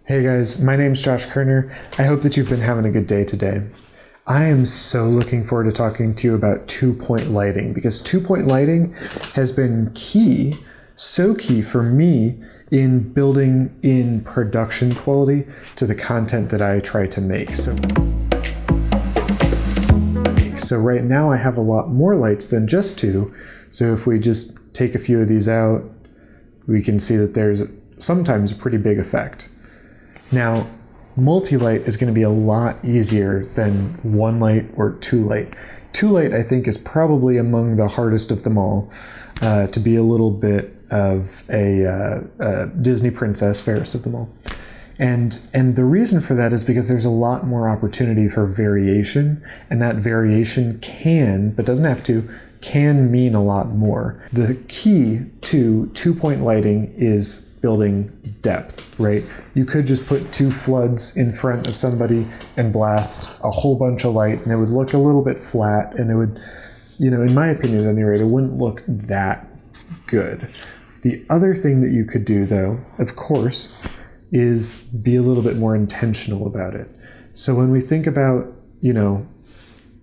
Hey guys, my name's Josh Koerner. I hope that you've been having a good day today. I am so looking forward to talking to you about two-point lighting because two-point lighting has been key, so key for me in building in production quality to the content that I try to make. So right now I have a lot more lights than just two. So if we just take a few of these out, we can see that there's sometimes a pretty big effect. Now, multi-light is going to be a lot easier than one light or two light. Two light, I think, is probably among the hardest of them all, to be a little bit of a Disney princess, fairest of them all. And the reason for that is because there's a lot more opportunity for variation, and that variation can, but doesn't have to, can mean a lot more. The key to two-point lighting is building depth, right? You could just put two floods in front of somebody and blast a whole bunch of light, and it would look a little bit flat, and it would, in my opinion at any rate, it wouldn't look that good. The other thing that you could do, though, of course, is be a little bit more intentional about it. So when we think about,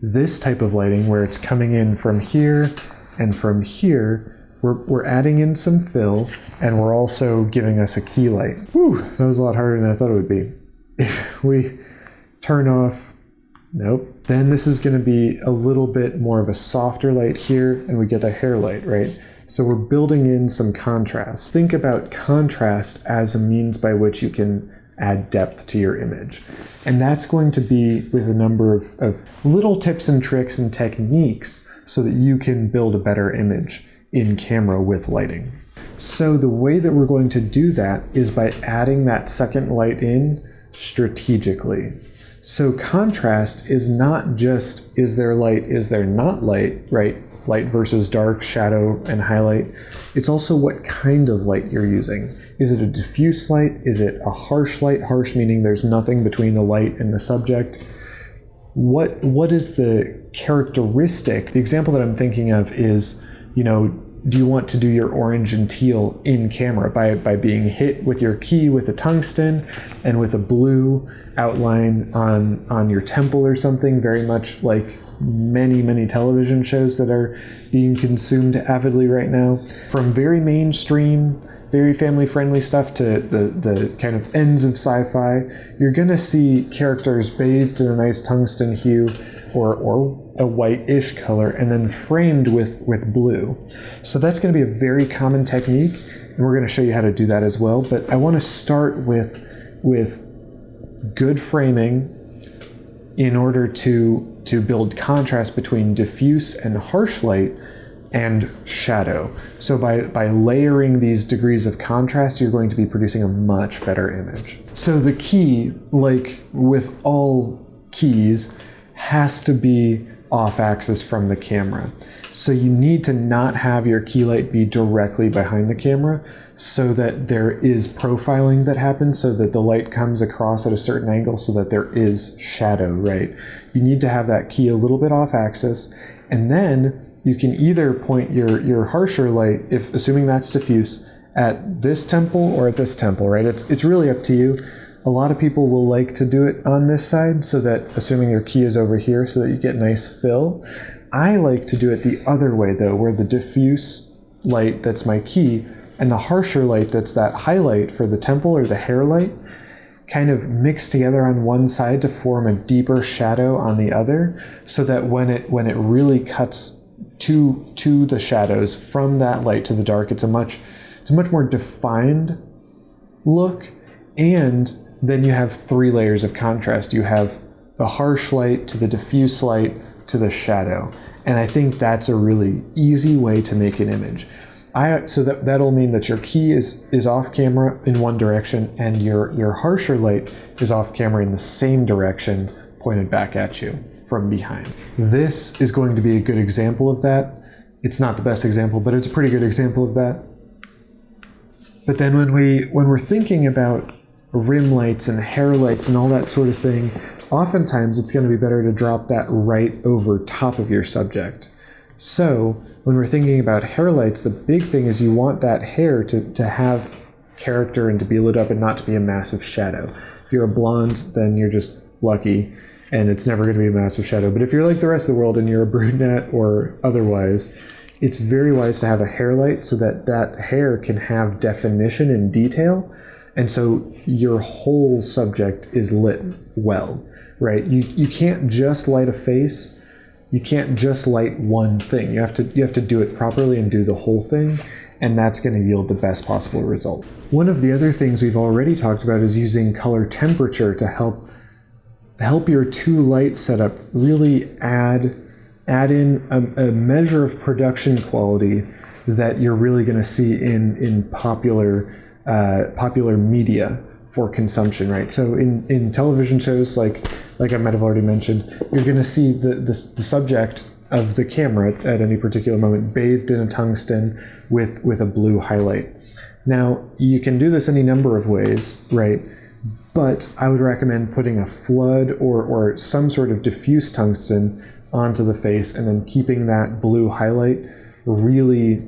this type of lighting where it's coming in from here and from here, we're adding in some fill, and we're also giving us a key light. Whew, that was a lot harder than I thought it would be. If we turn off, nope, then this is going to be a little bit more of a softer light here, and we get a hair light, right? So we're building in some contrast. Think about contrast as a means by which you can add depth to your image. And that's going to be with a number of little tips and tricks and techniques so that you can build a better image in camera with lighting. So the way that we're going to do that is by adding that second light in strategically. So contrast is not just, is there light, is there not light, right? Light versus dark, shadow, and highlight. It's also what kind of light you're using. Is it a diffuse light? Is it a harsh light? Harsh meaning there's nothing between the light and the subject. What is the characteristic? The example that I'm thinking of is, do you want to do your orange and teal in camera by being hit with your key with a tungsten and with a blue outline on your temple or something, very much like many television shows that are being consumed avidly right now? From very mainstream, very family-friendly stuff to the kind of ends of sci-fi, you're gonna see characters bathed in a nice tungsten hue or a white-ish color and then framed with blue. So that's gonna be a very common technique, and we're gonna show you how to do that as well. But I wanna start with good framing in order to build contrast between diffuse and harsh light and shadow. So by layering these degrees of contrast, you're going to be producing a much better image. So the key, like with all keys, has to be off axis from the camera. So you need to not have your key light be directly behind the camera so that there is profiling that happens, so that the light comes across at a certain angle so that there is shadow, right? You need to have that key a little bit off axis, and then you can either point your harsher light, if assuming that's diffuse, at this temple or at this temple, right? It's really up to you. A lot of people will like to do it on this side so that, assuming your key is over here, so that you get nice fill. I like to do it the other way though, where the diffuse light, that's my key, and the harsher light, that's that highlight for the temple or the hair light, kind of mix together on one side to form a deeper shadow on the other, so that when it really cuts to the shadows from that light to the dark, it's a much more defined look. And then you have three layers of contrast. You have the harsh light to the diffuse light to the shadow. And I think that's a really easy way to make an image. So that'll mean that your key is off camera in one direction, and your harsher light is off camera in the same direction, pointed back at you from behind. This is going to be a good example of that. It's not the best example, but it's a pretty good example of that. But then when we're thinking about rim lights and hair lights and all that sort of thing, oftentimes it's going to be better to drop that right over top of your subject. So when we're thinking about hair lights, the big thing is you want that hair to have character and to be lit up and not to be a massive shadow. If you're a blonde, then you're just lucky and it's never going to be a massive shadow. But if you're like the rest of the world and you're a brunette or otherwise, it's very wise to have a hair light so that that hair can have definition and detail. And so your whole subject is lit well, right? You can't just light a face. You can't just light one thing. You have to do it properly and do the whole thing, and that's going to yield the best possible result. One of the other things we've already talked about is using color temperature to help your two light setup really add in a measure of production quality that you're really going to see in popular media for consumption, right? So in television shows like I might have already mentioned, you're going to see the subject of the camera at any particular moment bathed in a tungsten with a blue highlight. Now, you can do this any number of ways, right? But I would recommend putting a flood or some sort of diffuse tungsten onto the face and then keeping that blue highlight really...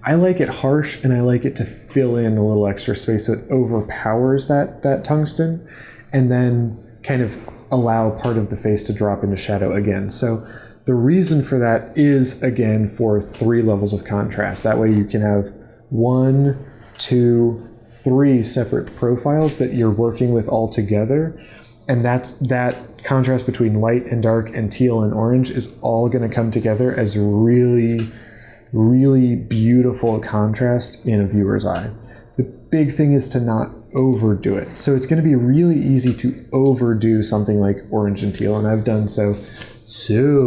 I like it harsh and I like it to fill in a little extra space so it overpowers that tungsten and then kind of allow part of the face to drop into shadow again. So the reason for that is, again, for 3 levels of contrast. That way you can have 1, 2, 3 separate profiles that you're working with all together. And that contrast between light and dark and teal and orange is all going to come together as really beautiful contrast in a viewer's eye. The big thing is to not overdo it. So it's going to be really easy to overdo something like orange and teal, and I've done so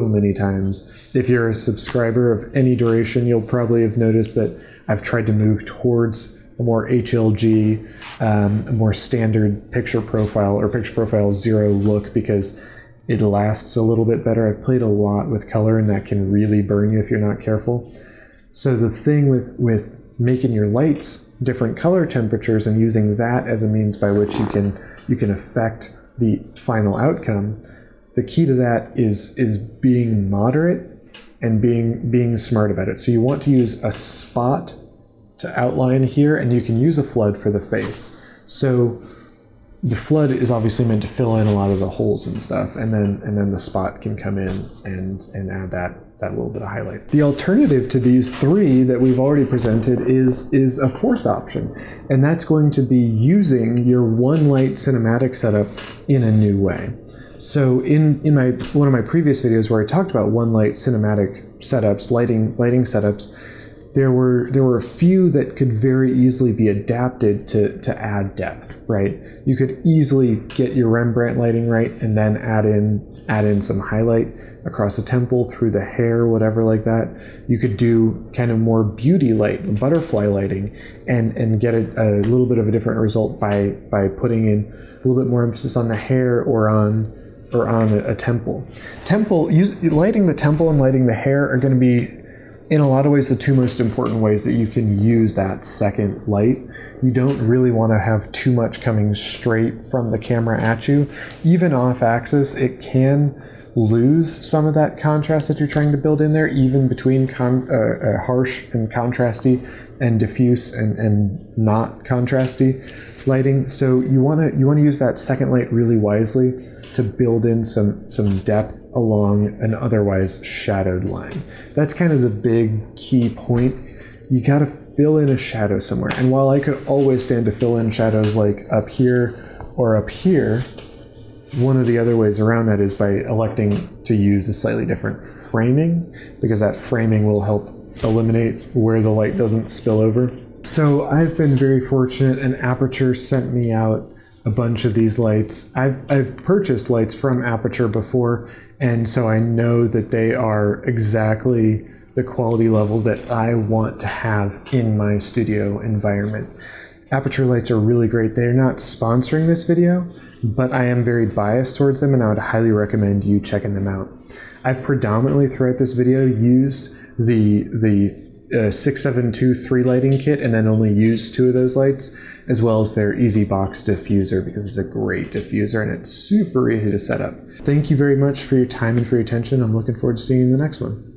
many times. If you're a subscriber of any duration, you'll probably have noticed that I've tried to move towards a more HLG, a more standard picture profile 0 look because it lasts a little bit better. I've played a lot with color and that can really burn you if you're not careful. So the thing with making your lights different color temperatures and using that as a means by which you can affect the final outcome, the key to that is being moderate and being smart about it. So you want to use a spot to outline here, and you can use a flood for the face. So the flood is obviously meant to fill in a lot of the holes and stuff, and then the spot can come in and add that little bit of highlight. The alternative to these 3 that we've already presented is a 4th option, and that's going to be using your one light cinematic setup in a new way. So in one of my previous videos where I talked about one light cinematic setups, lighting setups, there were a few that could very easily be adapted to add depth, right? You could easily get your Rembrandt lighting right and then add in some highlight across the temple, through the hair, whatever like that. You could do kind of more beauty light, butterfly lighting, and get a little bit of a different result by putting in a little bit more emphasis on the hair or on a temple. Lighting the temple and lighting the hair are going to be, in a lot of ways, the 2 most important ways that you can use that second light. You don't really want to have too much coming straight from the camera at you. Even off axis, it can lose some of that contrast that you're trying to build in there, even between harsh and contrasty and diffuse and not contrasty lighting. So you want to use that second light really wisely to build in some depth along an otherwise shadowed line. That's kind of the big key point. You got to fill in a shadow somewhere. And while I could always stand to fill in shadows like up here or up here, one of the other ways around that is by electing to use a slightly different framing, because that framing will help eliminate where the light doesn't spill over. So I've been very fortunate, and Aperture sent me out a bunch of these lights. I've purchased lights from Aperture before, and so I know that they are exactly the quality level that I want to have in my studio environment. Aperture lights are really great. They're not sponsoring this video, but I am very biased towards them, and I would highly recommend you checking them out. I've predominantly throughout this video used the 672 lighting kit, and then only used 2 of those lights, as well as their Easy Box diffuser, because it's a great diffuser and it's super easy to set up. Thank you very much for your time and for your attention. I'm looking forward to seeing you in the next one.